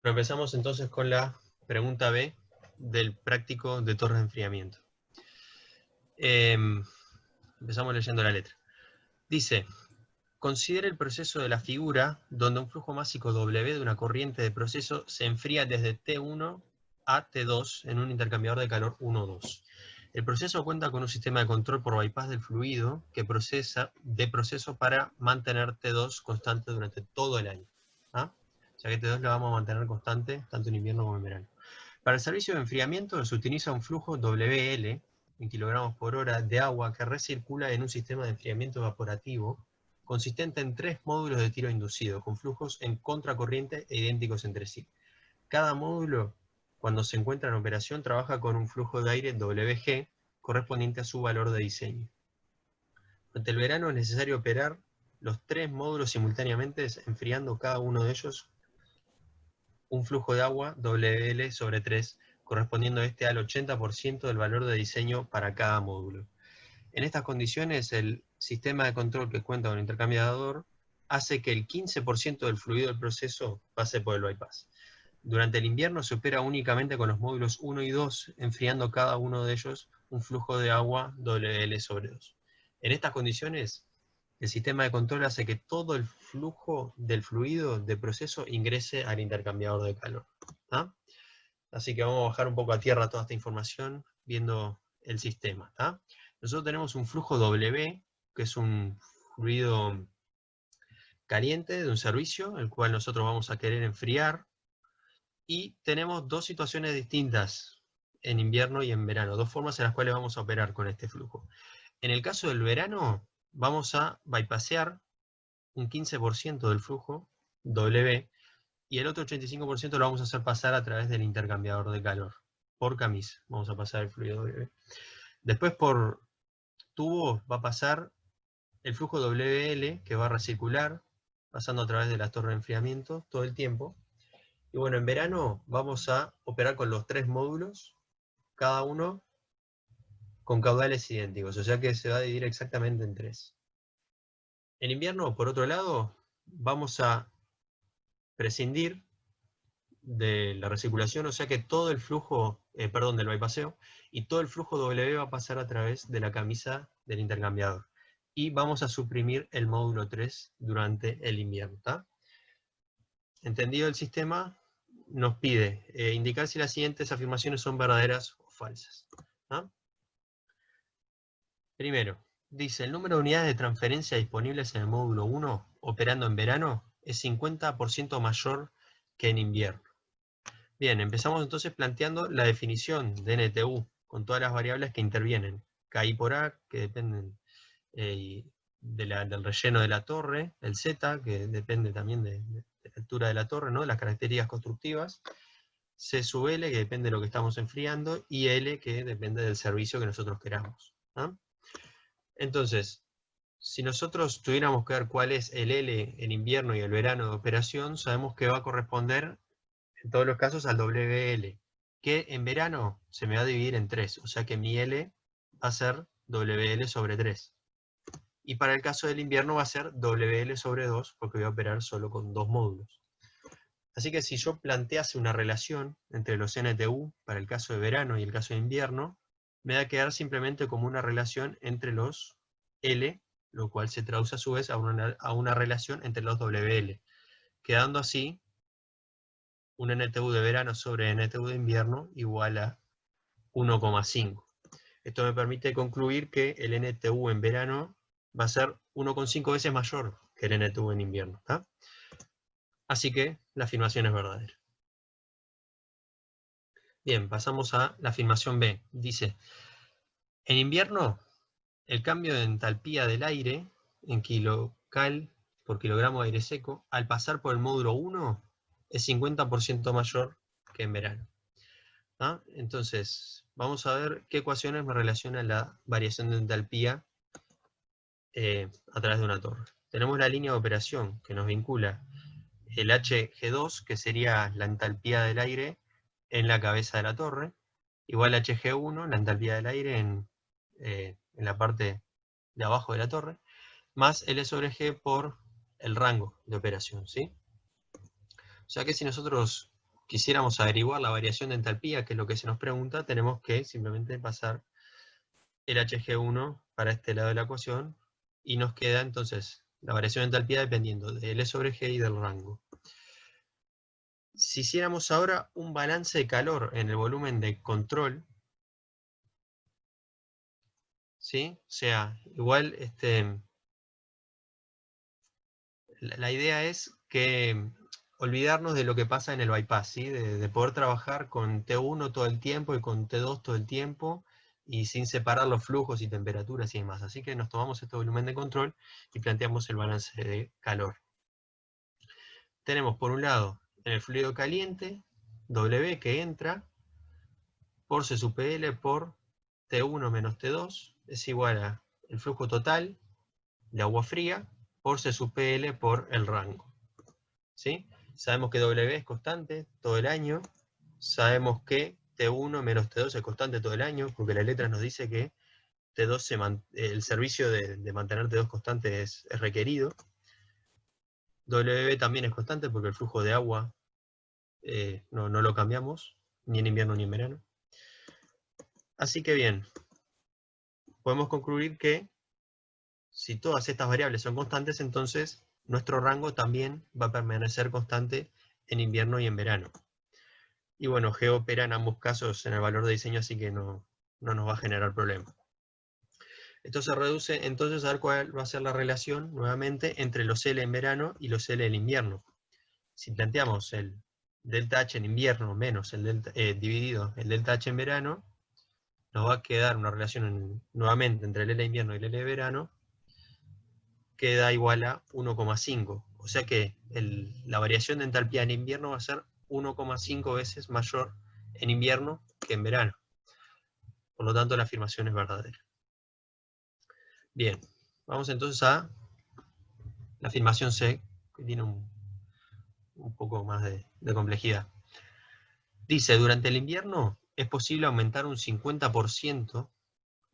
Bueno, empezamos entonces con la pregunta B del práctico de torres de enfriamiento. Empezamos leyendo la letra. Dice, considere el proceso de la figura donde un flujo másico W de una corriente de proceso se enfría desde T1 a T2 en un intercambiador de calor 1,2. El proceso cuenta con un sistema de control por bypass del fluido que procesa de proceso para mantener T2 constante durante todo el año. ¿Ah? O sea que T2 lo vamos a mantener constante tanto en invierno como en verano. Para el servicio de enfriamiento se utiliza un flujo WL en kilogramos por hora de agua que recircula en un sistema de enfriamiento evaporativo consistente en 3 módulos de tiro inducido con flujos en contracorriente e idénticos entre sí. Cada módulo, cuando se encuentra en operación, trabaja con un flujo de aire WG correspondiente a su valor de diseño. Durante el verano es necesario operar los 3 módulos simultáneamente, enfriando cada uno de ellos un flujo de agua WL sobre 3, correspondiendo este al 80% del valor de diseño para cada módulo. En estas condiciones, el sistema de control que cuenta con el intercambiador hace que el 15% del fluido del proceso pase por el bypass. Durante el invierno se opera únicamente con los módulos 1 y 2, enfriando cada uno de ellos un flujo de agua WL sobre 2. En estas condiciones, el sistema de control hace que todo el flujo del fluido de proceso ingrese al intercambiador de calor. ¿Tá? Así que vamos a bajar un poco a tierra toda esta información viendo el sistema. ¿Tá? Nosotros tenemos un flujo W, que es un fluido caliente de un servicio, el cual nosotros vamos a querer enfriar. Y tenemos dos situaciones distintas en invierno y en verano, dos formas en las cuales vamos a operar con este flujo. En el caso del verano, vamos a bypassear un 15% del flujo W y el otro 85% lo vamos a hacer pasar a través del intercambiador de calor. Por camisa vamos a pasar el fluido W. Después por tubo va a pasar el flujo WL que va a recircular, pasando a través de la torre de enfriamiento todo el tiempo. Y bueno, en verano vamos a operar con los 3 módulos, cada uno con caudales idénticos, o sea que se va a dividir exactamente en 3. En invierno, por otro lado, vamos a prescindir de la recirculación, o sea que todo el flujo, del bypasseo, y todo el flujo W va a pasar a través de la camisa del intercambiador. Y vamos a suprimir el módulo 3 durante el invierno. ¿Tá? Entendido el sistema, nos pide indicar si las siguientes afirmaciones son verdaderas o falsas. ¿Tá? Primero, dice, el número de unidades de transferencia disponibles en el módulo 1 operando en verano es 50% mayor que en invierno. Bien, empezamos entonces planteando la definición de NTU, con todas las variables que intervienen. KI por A, que dependen del relleno de la torre, el Z, que depende también de la altura de la torre, ¿no? Las características constructivas, C sub L, que depende de lo que estamos enfriando, y L, que depende del servicio que nosotros queramos. ¿Ah? Entonces, si nosotros tuviéramos que ver cuál es el L en invierno y el verano de operación, sabemos que va a corresponder en todos los casos al WL, que en verano se me va a dividir en 3, o sea que mi L va a ser WL sobre 3. Y para el caso del invierno va a ser WL sobre 2, porque voy a operar solo con 2 módulos. Así que si yo plantease una relación entre los NTU para el caso de verano y el caso de invierno, me va a quedar simplemente como una relación entre los L, lo cual se traduce a su vez a una relación entre los WL, quedando así un NTU de verano sobre NTU de invierno igual a 1,5. Esto me permite concluir que el NTU en verano va a ser 1,5 veces mayor que el NTU en invierno. ¿Tá? Así que la afirmación es verdadera. Bien, pasamos a la afirmación B. Dice, en invierno, el cambio de entalpía del aire en kilocal por kilogramo de aire seco, al pasar por el módulo 1, es 50% mayor que en verano. ¿Ah? Entonces, vamos a ver qué ecuaciones me relacionan la variación de entalpía a través de una torre. Tenemos la línea de operación que nos vincula el Hg2, que sería la entalpía del aire en la cabeza de la torre, igual a Hg1, la entalpía del aire en la parte de abajo de la torre, más L sobre G por el rango de operación, ¿sí? O sea que si nosotros quisiéramos averiguar la variación de entalpía, que es lo que se nos pregunta, tenemos que simplemente pasar el HG1 para este lado de la ecuación, y nos queda entonces la variación de entalpía dependiendo de L sobre G y del rango. Si hiciéramos ahora un balance de calor en el volumen de control, ¿sí? O sea, igual la idea es que olvidarnos de lo que pasa en el bypass, ¿sí? De poder trabajar con T1 todo el tiempo y con T2 todo el tiempo, y sin separar los flujos y temperaturas y demás. Así que nos tomamos este volumen de control y planteamos el balance de calor. Tenemos por un lado, en el fluido caliente, W que entra, por C sub PL por T1 menos T2, es igual a el flujo total de agua fría por C sub PL por el rango. ¿Sí? Sabemos que W es constante todo el año, sabemos que T1 menos T2 es constante todo el año, porque la letra nos dice que T2 el servicio de mantener T2 constante es requerido. W también es constante porque el flujo de agua no lo cambiamos, ni en invierno ni en verano. Así que bien, podemos concluir que si todas estas variables son constantes, entonces nuestro rango también va a permanecer constante en invierno y en verano. Y bueno, G opera en ambos casos en el valor de diseño, así que no nos va a generar problema. Esto se reduce entonces a ver cuál va a ser la relación, nuevamente, entre los L en verano y los L en invierno. Si planteamos el delta H en invierno menos el delta, dividido el delta H en verano, nos va a quedar una relación nuevamente entre el L de invierno y el L de verano, que da igual a 1,5. O sea que la variación de entalpía en invierno va a ser 1,5 veces mayor en invierno que en verano. Por lo tanto, la afirmación es verdadera. Bien, vamos entonces a la afirmación C, que tiene un poco más de complejidad. Dice, durante el invierno es posible aumentar un 50%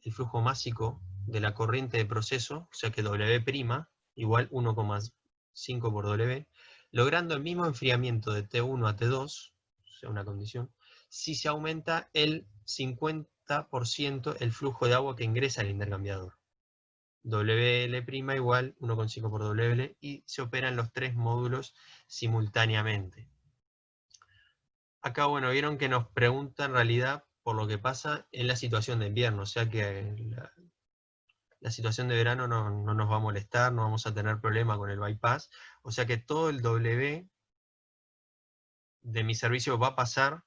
el flujo másico de la corriente de proceso, o sea que W' igual 1,5 por W, logrando el mismo enfriamiento de T1 a T2, o sea una condición, si se aumenta el 50% el flujo de agua que ingresa al intercambiador. WL' igual 1,5 por WL, y se operan los tres módulos simultáneamente. Acá, bueno, vieron que nos pregunta en realidad por lo que pasa en la situación de invierno, o sea que la situación de verano no nos va a molestar, no vamos a tener problema con el bypass, o sea que todo el W de mi servicio va a pasar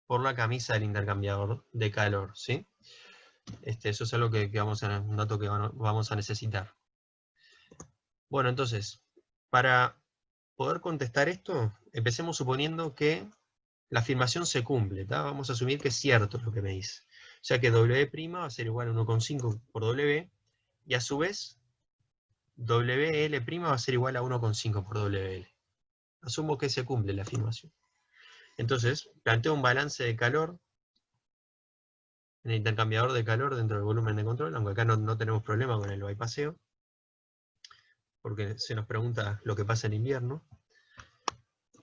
por la camisa del intercambiador de calor, ¿sí? Eso es algo que un dato que vamos a necesitar. Bueno, entonces, para poder contestar esto, empecemos suponiendo que la afirmación se cumple, ¿tá? Vamos a asumir que es cierto lo que me dice. O sea que W' va a ser igual a 1,5 por W, y a su vez, WL' va a ser igual a 1,5 por WL. Asumo que se cumple la afirmación. Entonces, planteo un balance de calor en el intercambiador de calor dentro del volumen de control, aunque acá no tenemos problema con el bypasseo, porque se nos pregunta lo que pasa en invierno.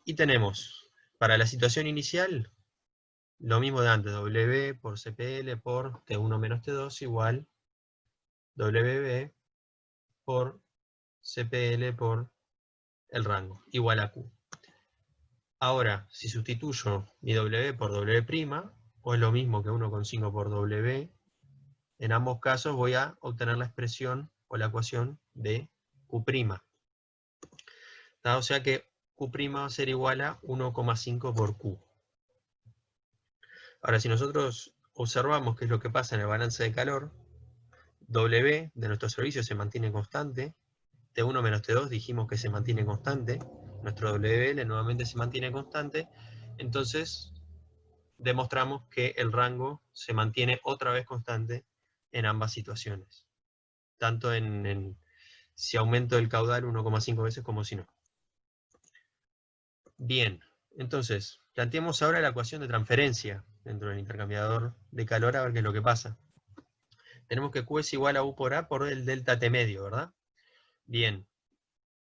Y tenemos, para la situación inicial, lo mismo de antes, W por CPL por T1 menos T2 igual WB por CPL por el rango, igual a Q. Ahora, si sustituyo mi W por W', o es lo mismo que 1,5 por W, en ambos casos voy a obtener la expresión o la ecuación de Q'. O sea que Q' va a ser igual a 1,5 por Q. Ahora, si nosotros observamos qué es lo que pasa en el balance de calor, W de nuestro servicio se mantiene constante, T1 menos T2 dijimos que se mantiene constante, nuestro WL nuevamente se mantiene constante, entonces demostramos que el rango se mantiene otra vez constante en ambas situaciones, tanto en si aumento el caudal 1,5 veces como si no. Bien, entonces, planteemos ahora la ecuación de transferencia dentro del intercambiador de calor, a ver qué es lo que pasa. Tenemos que Q es igual a U por A por el delta T medio, ¿verdad? Bien,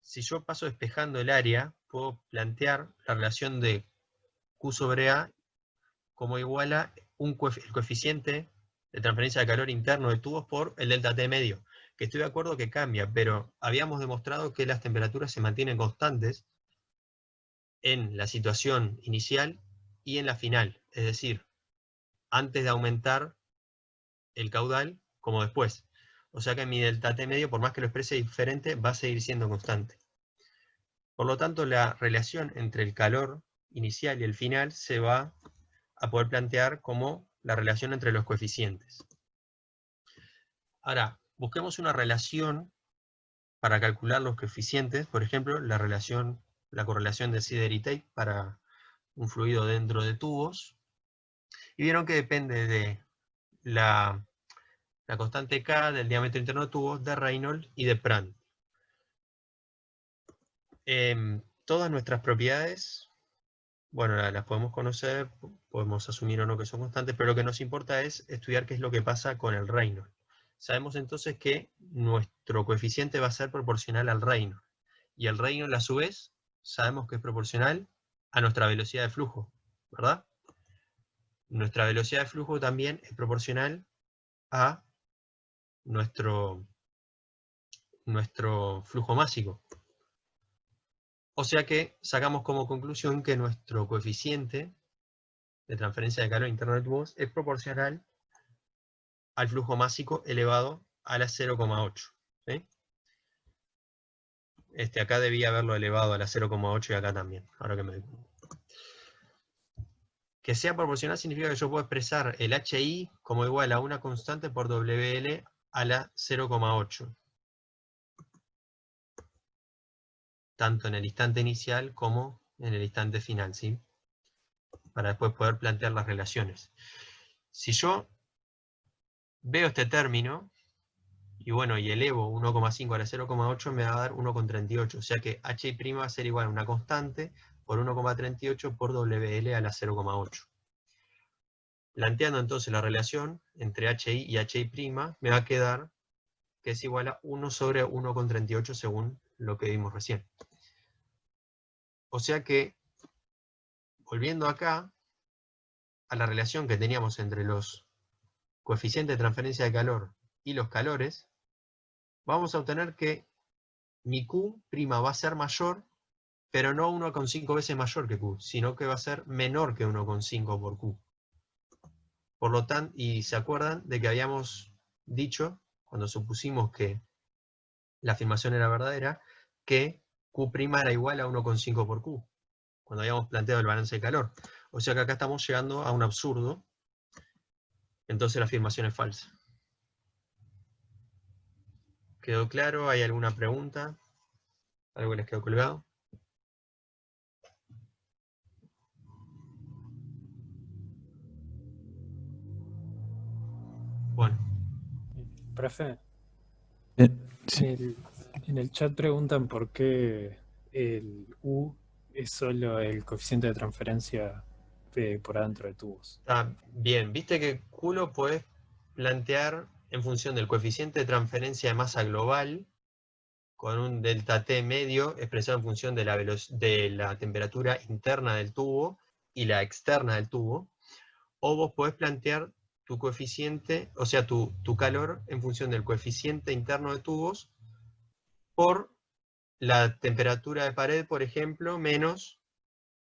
si yo paso despejando el área, puedo plantear la relación de Q sobre A como igual a el coeficiente de transferencia de calor interno de tubos por el delta T medio, que estoy de acuerdo que cambia, pero habíamos demostrado que las temperaturas se mantienen constantes en la situación inicial y en la final, es decir, antes de aumentar el caudal como después. O sea que mi delta T medio, por más que lo exprese diferente, va a seguir siendo constante. Por lo tanto, la relación entre el calor inicial y el final se va a poder plantear como la relación entre los coeficientes. Ahora, busquemos una relación para calcular los coeficientes, por ejemplo, la correlación de Sider y Tate para un fluido dentro de tubos. Y vieron que depende de la constante K, del diámetro interno de tubos, de Reynolds y de Prandtl. Todas nuestras propiedades, bueno, las podemos conocer, podemos asumir o no que son constantes, pero lo que nos importa es estudiar qué es lo que pasa con el Reynolds. Sabemos entonces que nuestro coeficiente va a ser proporcional al Reynolds. Y el Reynolds, a su vez, sabemos que es proporcional a nuestra velocidad de flujo, ¿verdad? Nuestra velocidad de flujo también es proporcional a nuestro flujo másico. O sea que sacamos como conclusión que nuestro coeficiente de transferencia de calor interno de tubos es proporcional al flujo másico elevado a la 0,8. ¿Sí? Acá debía haberlo elevado a la 0,8 y acá también, ahora que me doy cuenta. Que sea proporcional significa que yo puedo expresar el HI como igual a una constante por WL a la 0,8. Tanto en el instante inicial como en el instante final, ¿sí? Para después poder plantear las relaciones. Si yo veo este término, y bueno, y elevo 1,5 a la 0,8, me va a dar 1,38. O sea que HI' va a ser igual a una constante por 1,38 por WL a la 0,8. Planteando entonces la relación entre HI y HI', me va a quedar que es igual a 1 sobre 1,38 según lo que vimos recién. O sea que, volviendo acá, a la relación que teníamos entre los coeficientes de transferencia de calor y los calores, vamos a obtener que mi Q' va a ser mayor, pero no 1,5 veces mayor que Q, sino que va a ser menor que 1,5 por Q. Por lo tanto, y se acuerdan de que habíamos dicho, cuando supusimos que la afirmación era verdadera, que Q' era igual a 1,5 por Q, cuando habíamos planteado el balance de calor. O sea que acá estamos llegando a un absurdo, entonces la afirmación es falsa. ¿Quedó claro? ¿Hay alguna pregunta? ¿Algo les quedó colgado? Bueno. Profe, Sí. en el chat preguntan por qué el U es solo el coeficiente de transferencia por adentro de tubos. Está bien. Viste que Q lo podés plantear en función del coeficiente de transferencia de masa global, con un delta T medio expresado en función de la temperatura interna del tubo y la externa del tubo. O vos podés plantear tu coeficiente, o sea, tu calor en función del coeficiente interno de tubos por la temperatura de pared, por ejemplo, menos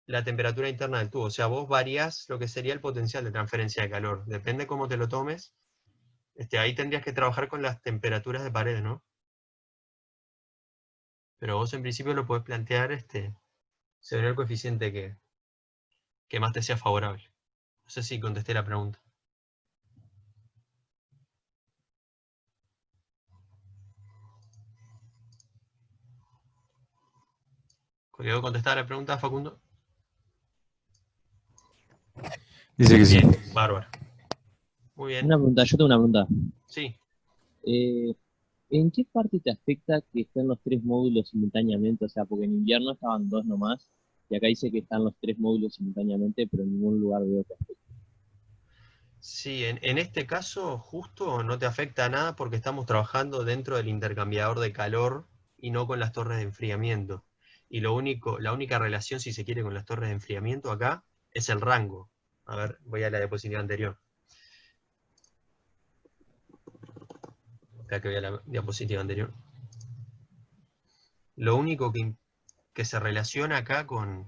la temperatura interna del tubo. O sea, vos variás lo que sería el potencial de transferencia de calor. Depende cómo te lo tomes. Ahí tendrías que trabajar con las temperaturas de pared, ¿no? Pero vos en principio lo podés plantear según el coeficiente que más te sea favorable. No sé si contesté la pregunta. ¿Quedó contestada la pregunta, Facundo? Dice que sí. Bien, bárbaro. Muy bien. Una pregunta, yo tengo una pregunta. Sí. ¿En qué parte te afecta que estén los tres módulos simultáneamente? O sea, porque en invierno estaban dos nomás, y acá dice que están los tres módulos simultáneamente, pero en ningún lugar veo que afecte. Sí, en este caso justo no te afecta a nada porque estamos trabajando dentro del intercambiador de calor y no con las torres de enfriamiento. Y la única relación, si se quiere, con las torres de enfriamiento acá es el rango. A ver, voy a la diapositiva anterior. Acá que voy a la diapositiva anterior. Lo único que se relaciona acá con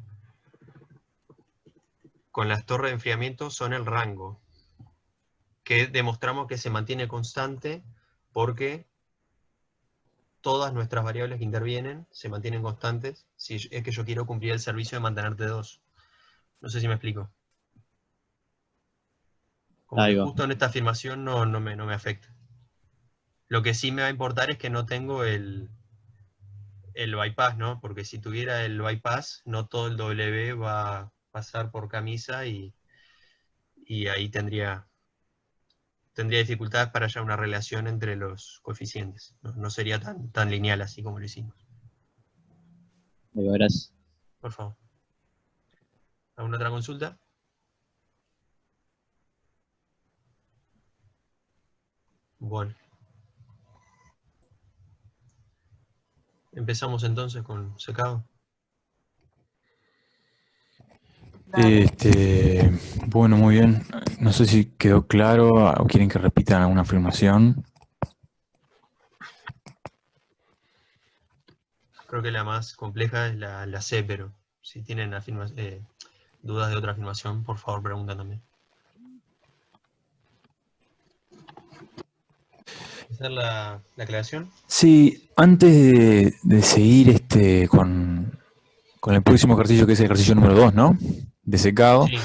las torres de enfriamiento son el rango, que demostramos que se mantiene constante porque todas nuestras variables que intervienen se mantienen constantes si es que yo quiero cumplir el servicio de mantener T2. No sé si me explico. Como Ahí que va. justo en esta afirmación no me afecta. Lo que sí me va a importar es que no tengo el bypass, ¿no? Porque si tuviera el bypass, no todo el W va a pasar por camisa y ahí tendría dificultades para hallar una relación entre los coeficientes. No sería tan lineal así como lo hicimos. Ahí va, gracias. Por favor. ¿Alguna otra consulta? Bueno. Empezamos entonces con secado. Bueno, muy bien. No sé si quedó claro o quieren que repitan alguna afirmación. Creo que la más compleja es la C, pero si tienen dudas de otra afirmación, por favor preguntan también. ¿Hacer la aclaración? Sí, antes de seguir con el próximo ejercicio, que es el ejercicio número 2, ¿no? De secado. Sí.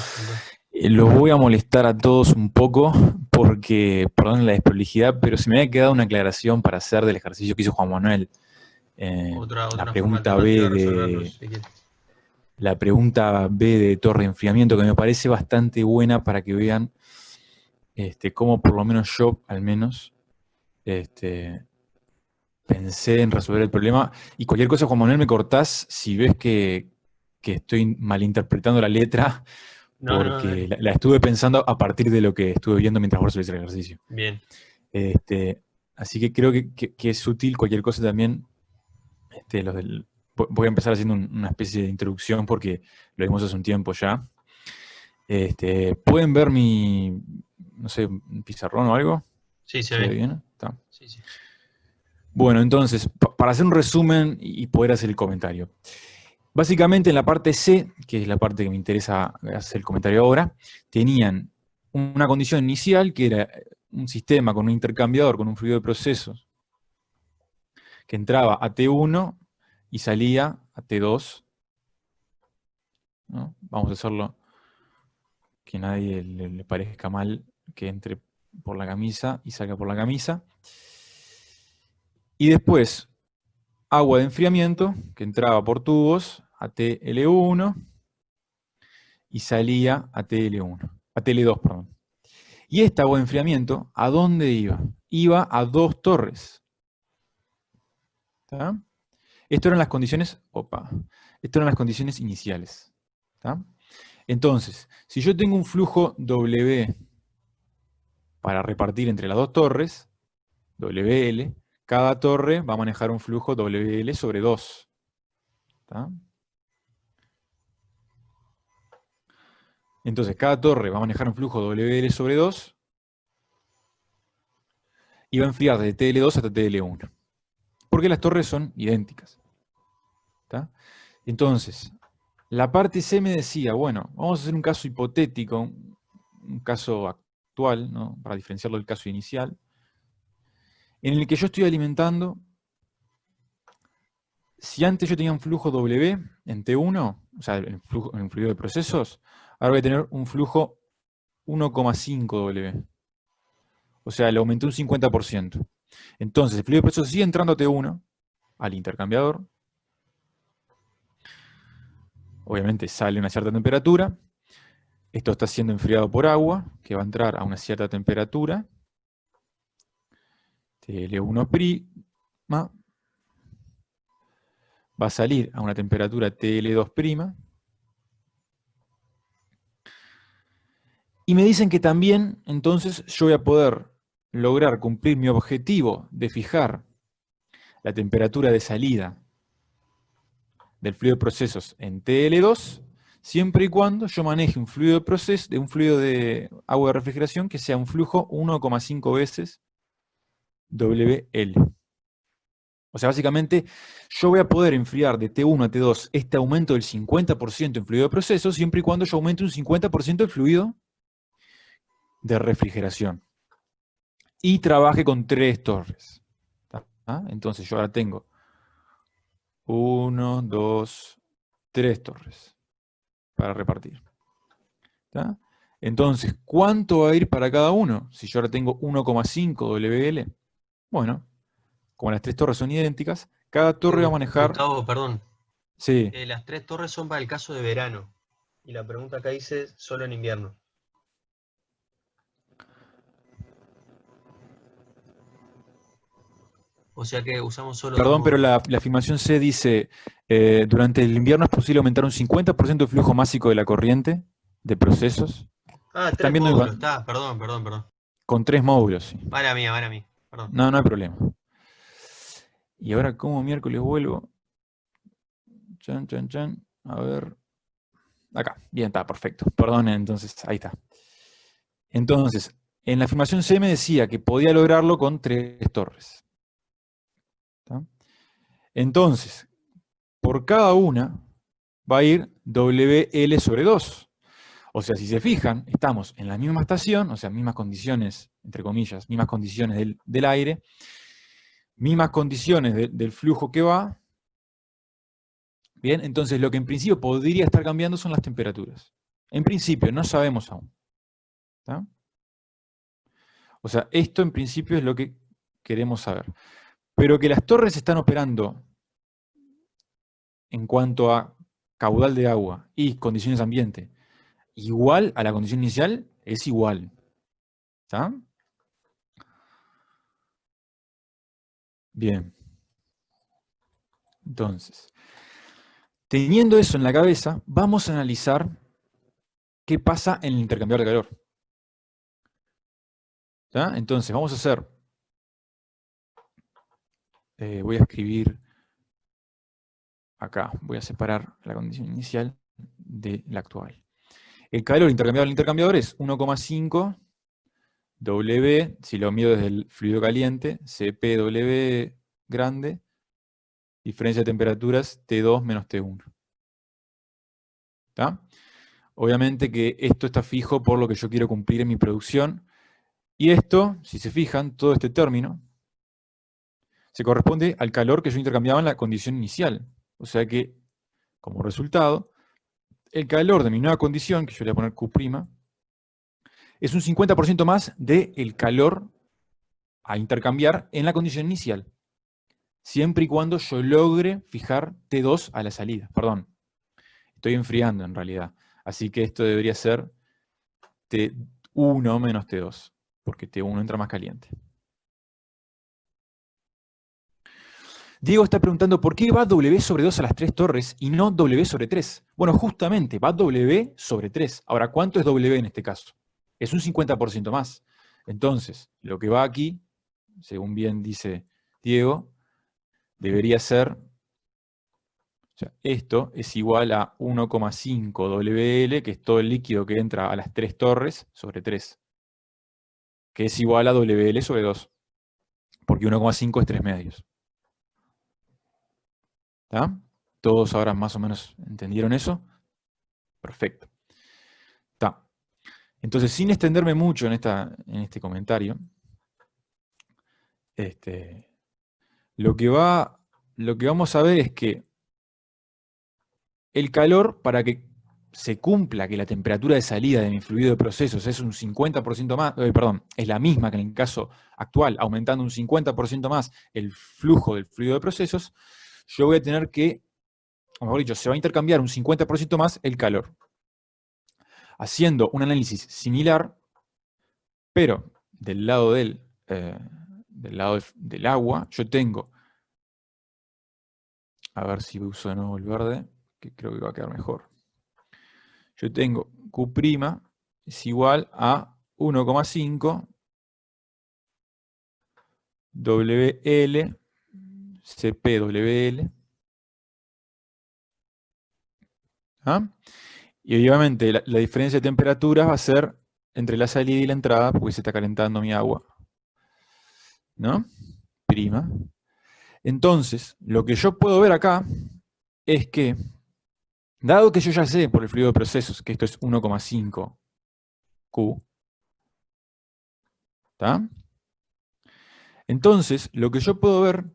Los voy a molestar a todos un poco porque, perdón la desprolijidad, pero se me había quedado una aclaración para hacer del ejercicio que hizo Juan Manuel. Otra forma alternativa de resolverlo, si quieres. La pregunta B de torre de enfriamiento, que me parece bastante buena para que vean cómo por lo menos yo, al menos, pensé en resolver el problema. Y cualquier cosa, Juan Manuel, me cortás si ves que estoy malinterpretando la letra, porque la estuve pensando a partir de lo que estuve viendo mientras vos realizás el ejercicio. Bien. Así que creo que es útil cualquier cosa también. Voy a empezar haciendo una especie de introducción porque lo vimos hace un tiempo ya. ¿Pueden ver mi, no sé, un pizarrón o algo? Sí, se ve bien. ¿Está? Sí. Bueno, entonces, para hacer un resumen y poder hacer el comentario. Básicamente en la parte C, que es la parte que me interesa hacer el comentario ahora, tenían una condición inicial que era un sistema con un intercambiador, con un fluido de procesos, que entraba a T1 y salía a T2. ¿No? Vamos a hacerlo que a nadie le parezca mal que entre por la camisa y salga por la camisa. Y después, agua de enfriamiento, que entraba por tubos a TL1 y salía a TL2, perdón. Y esta agua de enfriamiento, ¿a dónde iba? Iba a dos torres. ¿Está? Estas eran las condiciones, estas eran las condiciones iniciales. ¿Está? Entonces, si yo tengo un flujo W para repartir entre las dos torres, WL, cada torre va a manejar un flujo WL sobre 2. ¿Está? Entonces, cada torre va a manejar un flujo WL sobre 2 y va a enfriar desde TL2 hasta TL1. Porque las torres son idénticas. ¿Está? Entonces, la parte C me decía, bueno, vamos a hacer un caso hipotético, un caso actual, ¿no? Para diferenciarlo del caso inicial, en el que yo estoy alimentando, si antes yo tenía un flujo W en T1, o sea, en el fluido de procesos, ahora voy a tener un flujo 1,5 W. O sea, le aumenté un 50%. Entonces, el fluido de procesos sigue entrando a T1, al intercambiador. Obviamente sale a una cierta temperatura. Esto está siendo enfriado por agua, que va a entrar a una cierta temperatura. TL1', va a salir a una temperatura TL2'. Y me dicen que también, entonces, yo voy a poder lograr cumplir mi objetivo de fijar la temperatura de salida del fluido de procesos en TL2 siempre y cuando yo maneje un fluido de proceso, un fluido de agua de refrigeración que sea un flujo 1,5 veces WL. O sea, básicamente, yo voy a poder enfriar de T1 a T2 este aumento del 50% en fluido de proceso, siempre y cuando yo aumente un 50% el fluido de refrigeración. Y trabaje con 3 torres. ¿Tá? Entonces yo ahora tengo 1, 2, 3 torres para repartir. ¿Tá? Entonces, ¿cuánto va a ir para cada uno? Si yo ahora tengo 1,5 WL, bueno, como las 3 torres son idénticas, cada torre va a manejar... Gustavo, perdón. Sí, Las 3 torres son para el caso de verano. Y la pregunta acá dice solo en invierno. O sea que usamos solo 2 perdón, pero módulos. la afirmación C dice, durante el invierno es posible aumentar un 50% el flujo másico de la corriente de procesos. Ah, 3 Están viendo módulos. Está, perdón. con 3 módulos, sí. Mala mía. Perdón. No, no hay problema. Y ahora, ¿cómo miércoles vuelvo? Chan, chan, chan. A ver. Acá. Bien, está, perfecto. Perdón, entonces, ahí está. Entonces, en la afirmación C me decía que podía lograrlo con 3 torres. ¿Tá? Entonces, por cada una va a ir WL sobre 2. O sea, si se fijan, estamos en la misma estación, o sea, mismas condiciones, entre comillas, mismas condiciones del aire, mismas condiciones del flujo que va. Bien, entonces lo que en principio podría estar cambiando son las temperaturas. En principio, no sabemos aún. ¿Tá? O sea, esto en principio es lo que queremos saber. Pero que las torres están operando en cuanto a caudal de agua y condiciones de ambiente igual a la condición inicial, es igual. ¿Está? Bien. Entonces, teniendo eso en la cabeza, vamos a analizar qué pasa en el intercambiador de calor. ¿Está? Entonces, vamos a hacer... voy a escribir acá, voy a separar la condición inicial de la actual. El calor intercambiado al intercambiador es 1,5 W, si lo mido desde el fluido caliente, CPW grande, diferencia de temperaturas T2 menos T1. ¿Está? Obviamente que esto está fijo por lo que yo quiero cumplir en mi producción. Y esto, si se fijan, todo este término se corresponde al calor que yo intercambiaba en la condición inicial. O sea que, como resultado, el calor de mi nueva condición, que yo le voy a poner Q', es un 50% más del calor a intercambiar en la condición inicial. Siempre y cuando yo logre fijar T2 a la salida. Perdón, estoy enfriando en realidad. Así que esto debería ser T1 menos T2, porque T1 entra más caliente. Diego está preguntando, ¿por qué va W sobre 2 a las 3 torres y no W sobre 3? Bueno, justamente, va W sobre 3. Ahora, ¿cuánto es W en este caso? Es un 50% más. Entonces, lo que va aquí, según bien dice Diego, debería ser, o sea, esto es igual a 1,5 WL, que es todo el líquido que entra a las 3 torres, sobre 3. Que es igual a WL sobre 2. Porque 1,5 es 3 medios. ¿Está? ¿Todos ahora más o menos entendieron eso? Perfecto. Está. Entonces, sin extenderme mucho en este comentario, lo que vamos a ver es que el calor, para que se cumpla que la temperatura de salida de mi fluido de procesos es un 50% más, perdón, es la misma que en el caso actual, aumentando un 50% más el flujo del fluido de procesos, yo voy a tener que, o mejor dicho, se va a intercambiar un 50% más el calor. Haciendo un análisis similar, pero del lado del agua, yo tengo, a ver si uso de nuevo el verde, que creo que va a quedar mejor. Yo tengo Q' es igual a 1,5 WL CPWL. ¿Ah? Y obviamente la diferencia de temperaturas va a ser entre la salida y la entrada, porque se está calentando mi agua, ¿no? Prima. Entonces, lo que yo puedo ver acá es que, dado que yo ya sé por el fluido de procesos que esto es 1,5 Q, ¿está? Entonces, lo que yo puedo ver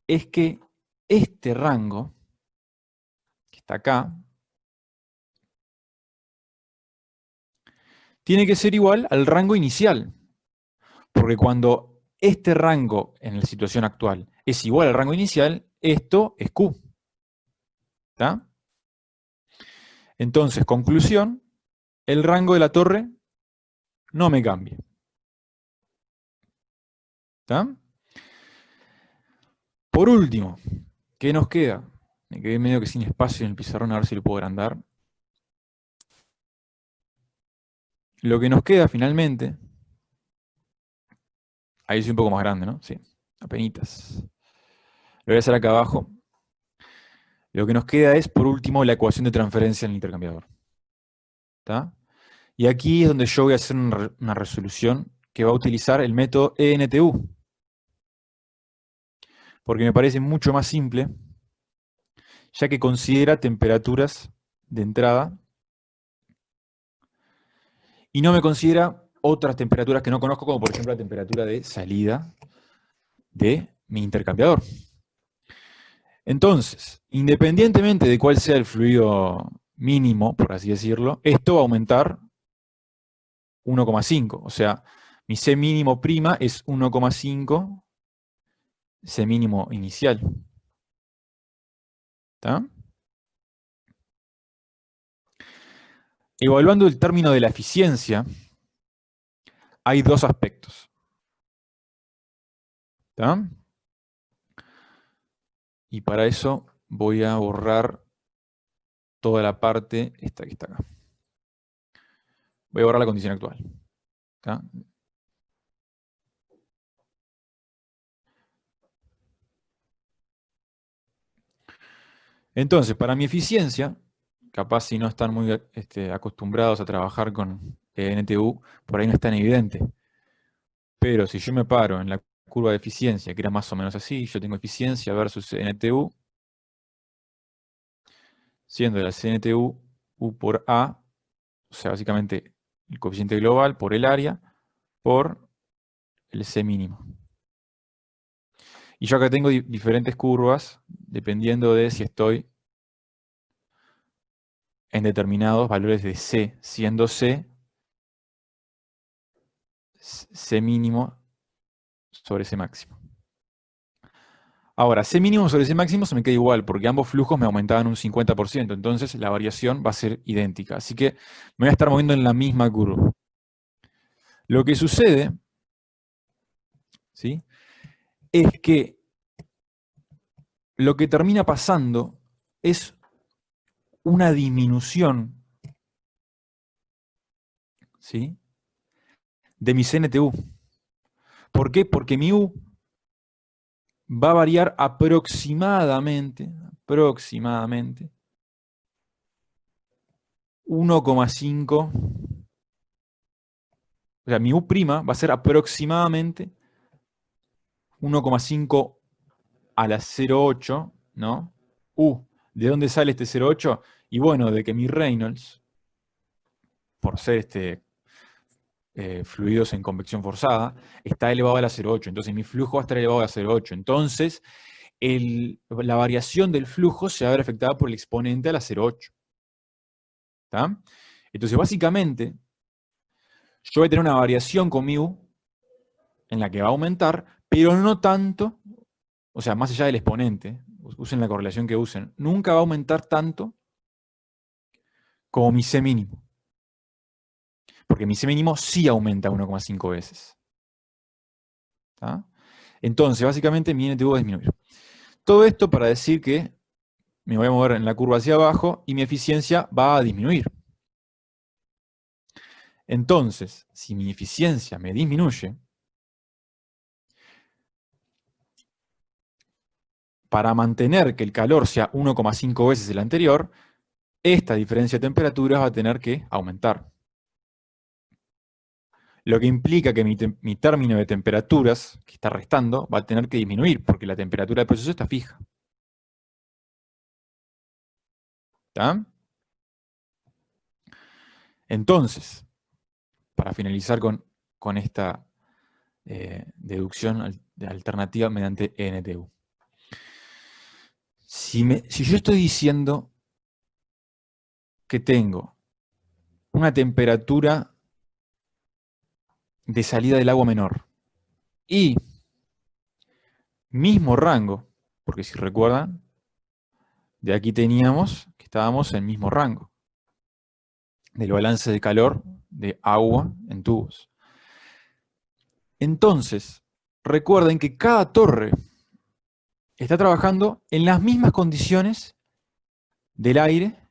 es que este rango, que está acá, tiene que ser igual al rango inicial. Porque cuando este rango, en la situación actual, es igual al rango inicial, esto es Q. ¿Está? Entonces, conclusión, el rango de la torre no me cambia. ¿Está? Por último, ¿qué nos queda? Me quedé medio que sin espacio en el pizarrón, a ver si lo puedo agrandar. Lo que nos queda finalmente, ahí es un poco más grande, ¿no? Sí, apenitas. Lo voy a hacer acá abajo. Lo que nos queda es, por último, la ecuación de transferencia en el intercambiador. ¿Está? Y aquí es donde yo voy a hacer una resolución que va a utilizar el método ENTU. Porque me parece mucho más simple, ya que considera temperaturas de entrada y no me considera otras temperaturas que no conozco, como por ejemplo la temperatura de salida de mi intercambiador. Entonces, independientemente de cuál sea el fluido mínimo, por así decirlo, esto va a aumentar 1,5. O sea, mi C mínimo prima es 1,5 C mínimo inicial. ¿Está? Evaluando el término de la eficiencia, hay dos aspectos. ¿Está? Y para eso voy a borrar toda la parte, esta que está acá. Voy a borrar la condición actual. ¿Está? Entonces, para mi eficiencia, capaz si no están muy acostumbrados a trabajar con NTU, por ahí no es tan evidente. Pero si yo me paro en la curva de eficiencia, que era más o menos así, yo tengo eficiencia versus NTU, siendo la CNTU U por A, o sea, básicamente el coeficiente global por el área, por el C mínimo. Y yo acá tengo diferentes curvas, dependiendo de si estoy en determinados valores de C, siendo C mínimo sobre C máximo. Ahora, C mínimo sobre C máximo se me queda igual, porque ambos flujos me aumentaban un 50%, entonces la variación va a ser idéntica. Así que me voy a estar moviendo en la misma curva. Lo que sucede, ¿sí?, es que lo que termina pasando es una disminución, ¿sí?, de mi CNTU. ¿Por qué? Porque mi U va a variar aproximadamente 1,5. O sea, mi U' va a ser aproximadamente 1,5 a la 0,8, ¿no? ¿De dónde sale este 0,8? Y bueno, de que mi Reynolds, por ser fluidos en convección forzada, está elevado a la 0,8. Entonces mi flujo va a estar elevado a la 0,8. Entonces, la variación del flujo se va a ver afectada por el exponente a la 0,8. ¿Está? Entonces, básicamente, yo voy a tener una variación con mi U en la que va a aumentar, pero no tanto, o sea, más allá del exponente, usen la correlación que usen, nunca va a aumentar tanto como mi C mínimo. Porque mi C mínimo sí aumenta 1,5 veces. ¿Está? Entonces, básicamente, mi NTU va a disminuir. Todo esto para decir que me voy a mover en la curva hacia abajo y mi eficiencia va a disminuir. Entonces, si mi eficiencia me disminuye, para mantener que el calor sea 1,5 veces el anterior, esta diferencia de temperaturas va a tener que aumentar. Lo que implica que mi término de temperaturas, que está restando, va a tener que disminuir, porque la temperatura del proceso está fija. ¿Está? Entonces, para finalizar con esta deducción alternativa mediante NTU. Si yo estoy diciendo que tengo una temperatura de salida del agua menor y mismo rango, porque si recuerdan, de aquí teníamos que estábamos en el mismo rango del balance de calor de agua en tubos. Entonces, recuerden que cada torre está trabajando en las mismas condiciones del aire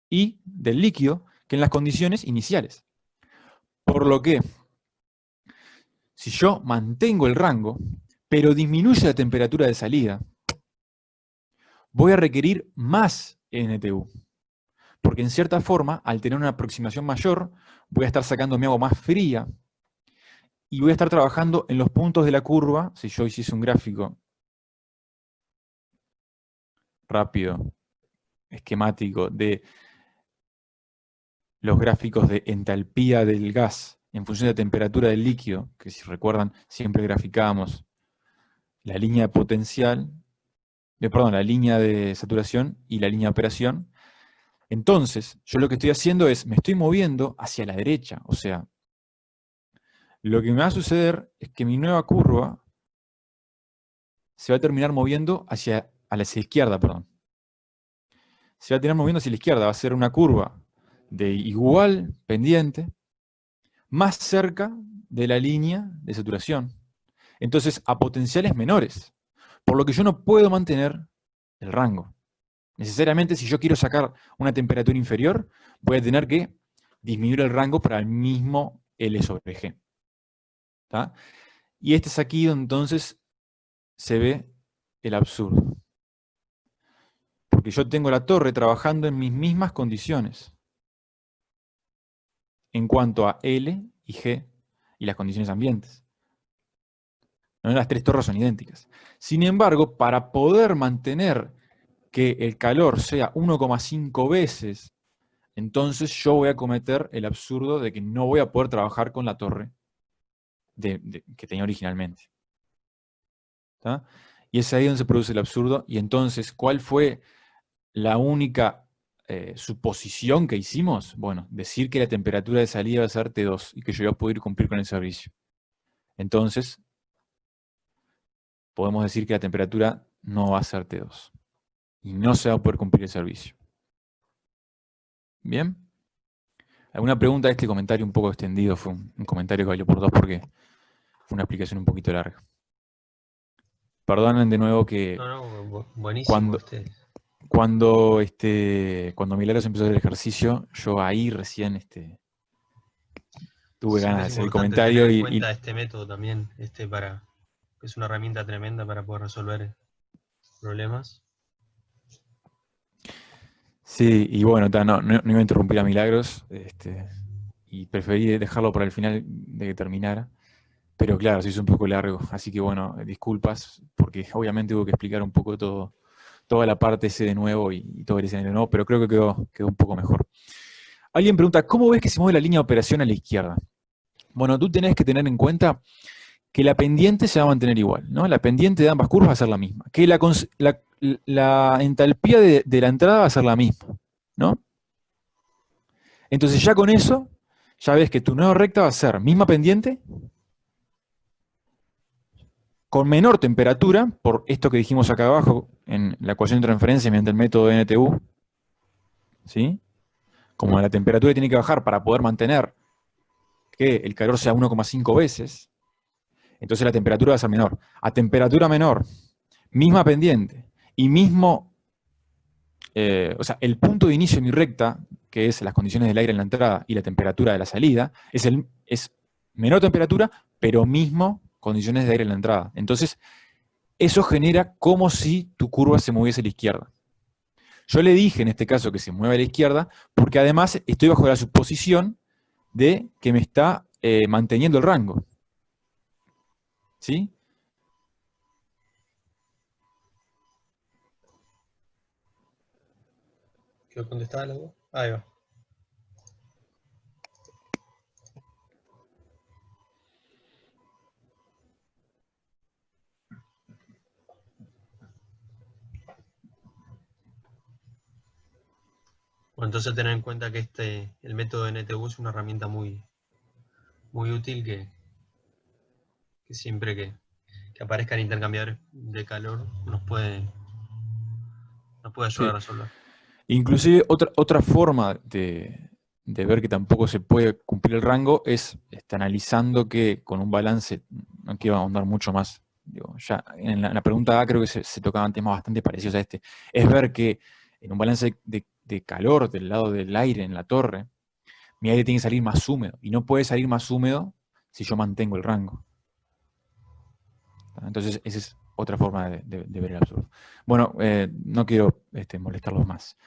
y del líquido que en las condiciones iniciales. Por lo que, si yo mantengo el rango, pero disminuyo la temperatura de salida, voy a requerir más NTU. Porque en cierta forma, al tener una aproximación mayor, voy a estar sacando mi agua más fría y voy a estar trabajando en los puntos de la curva. Si yo hiciese un gráfico rápido, esquemático, de los gráficos de entalpía del gas en función de la temperatura del líquido, que si recuerdan, siempre graficábamos la línea de potencial, la línea de saturación y la línea de operación. Entonces, yo lo que estoy haciendo es, me estoy moviendo hacia la derecha, o sea, lo que me va a suceder es que mi nueva curva se va a terminar moviendo hacia la izquierda, perdón. Se va a terminar moviendo hacia la izquierda, va a ser una curva de igual pendiente, más cerca de la línea de saturación. Entonces, a potenciales menores, por lo que yo no puedo mantener el rango. Necesariamente, si yo quiero sacar una temperatura inferior, voy a tener que disminuir el rango para el mismo L sobre G. ¿Tá? Y este es aquí donde entonces se ve el absurdo. Porque yo tengo la torre trabajando en mis mismas condiciones en cuanto a L y G y las condiciones ambientes. ¿No? Las tres torres son idénticas. Sin embargo, para poder mantener que el calor sea 1,5 veces, entonces yo voy a cometer el absurdo de que no voy a poder trabajar con la torre que tenía originalmente. ¿Tá? Y es ahí donde se produce el absurdo. Y entonces, ¿cuál fue la única suposición que hicimos? Bueno, decir que la temperatura de salida va a ser T2 y que yo iba a poder cumplir con el servicio. Entonces, podemos decir que la temperatura no va a ser T2 y no se va a poder cumplir el servicio. ¿Bien? ¿Alguna pregunta? Este comentario un poco extendido, fue un comentario que valió por 2 porque fue una explicación un poquito larga. Perdonen de nuevo que No, buenísimo. cuando Milagros empezó el ejercicio, yo ahí recién tuve ganas de hacer el comentario. Tener en cuenta este método también, es una herramienta tremenda para poder resolver problemas. Sí, y bueno, no iba a interrumpir a Milagros, y preferí dejarlo para el final de que terminara. Pero claro, se hizo un poco largo, así que bueno, disculpas, porque obviamente hubo que explicar un poco toda la parte ese de nuevo y todo el escenario de nuevo, pero creo que quedó un poco mejor. Alguien pregunta, ¿cómo ves que se mueve la línea de operación a la izquierda? Bueno, tú tenés que tener en cuenta que la pendiente se va a mantener igual, ¿no? La pendiente de ambas curvas va a ser la misma, que la entalpía de la entrada va a ser la misma, ¿no? Entonces ya con eso, ya ves que tu nueva recta va a ser misma pendiente, con menor temperatura, por esto que dijimos acá abajo, en la ecuación de transferencia mediante el método de NTU, ¿sí? Como la temperatura tiene que bajar para poder mantener que el calor sea 1,5 veces, entonces la temperatura va a ser menor. A temperatura menor, misma pendiente, y mismo, o sea, el punto de inicio de mi recta, que es las condiciones del aire en la entrada y la temperatura de la salida, es menor temperatura, pero mismo condiciones de aire en la entrada. Entonces, eso genera como si tu curva se moviese a la izquierda. Yo le dije en este caso que se mueve a la izquierda, porque además estoy bajo la suposición de que me está manteniendo el rango. ¿Sí? ¿Quiero contestar algo? Ahí va. Bueno, entonces tener en cuenta que el método de NTU es una herramienta muy, muy útil que siempre que aparezcan intercambiadores de calor nos puede ayudar Sí. a resolver. Inclusive otra forma de ver que tampoco se puede cumplir el rango es analizando que con un balance, no quiero ahondar mucho más, digo, ya en la pregunta A creo que se tocaban temas bastante parecidos a este, es ver que en un balance de calor del lado del aire en la torre, mi aire tiene que salir más húmedo, y no puede salir más húmedo si yo mantengo el rango. Entonces esa es otra forma de ver el absurdo. Bueno, no quiero molestarlos más.